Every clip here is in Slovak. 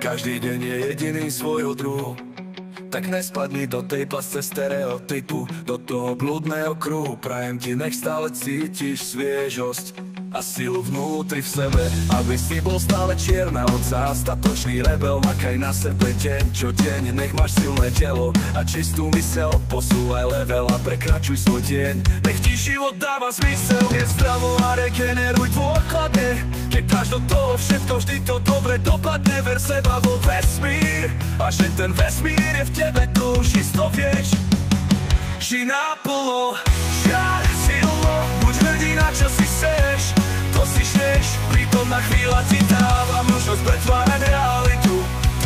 Každý deň je jediný svojho druhu, tak nespadni do tej pasce stereotypu, do toho blúdneho kruhu. Prajem ti, nech stále cítiš sviežosť a silu vnútri v sebe, aby si bol stále čierna ovca, statočný rebel. Makaj na sebe deň čo deň, nech máš silné telo a čistú mysel. Posúvaj level a prekračuj svoj deň, nech ti život dáva zmysel. Je zdravo a regeneruj dôkladne, keď dáš do toho všetko, vždy to dobre dopadne. Ver seba vo vesmír, a že ten vesmír je v tebe, to už isto vieš. Ži naplno, žiar silno, buď hrdý na čo si seš, to si žneš. Prítomná chvíľa ti dáva možnosť pretvárať realitu.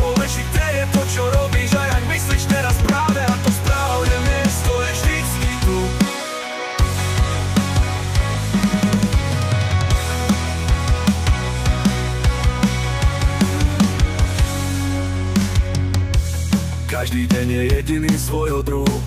Dôležité je to, čo robíš a jak myslíš teraz práve, a to správne miesto je vždycky tu. Každý deň je jediný svojho druhu,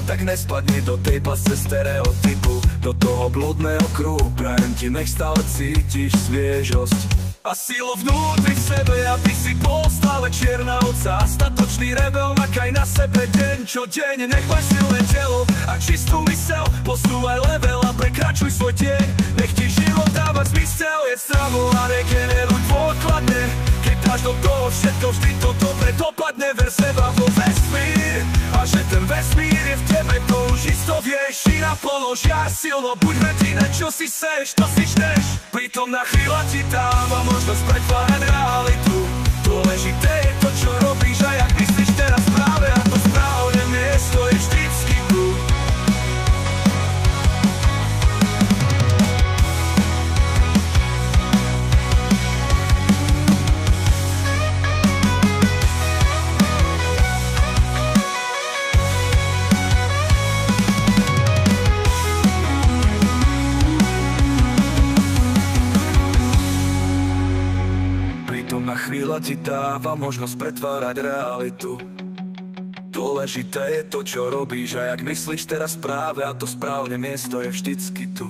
tak nespadni do tej pasce stereotypu, do toho blúdneho kruhu. Prajem ti, nech stále cítiš sviežosť a silu vnútri v sebe, aby si bol stále čierna ovca, statočný rebel. Makaj na sebe deň čo deň, nech máš silné telo a čistú mysel. Posúvaj level a prekračuj svoj deň, nech ti život dáva zmysel. Je zdravo a regeneruj dôkladne, keď dáš do toho všetko, vždy to dobre dopadne. Ver seba vo vesmír, a že ten vesmír je v tebe, to už isto vieš. I naplno, žiar silno, buď hrdý na čo si seš, to si žneš. Prítomná chvíľa ti dáva možnosť pretvárať realitu. Dôležité je to, čo robíš a jak myslíš teraz práve, a to správne miesto je vždycky tu. Prítomná chvíľa ti dáva možnosť pretvárať realitu. Dôležité je to, čo robíš a jak myslíš teraz práve, a to správne miesto je vždycky tu.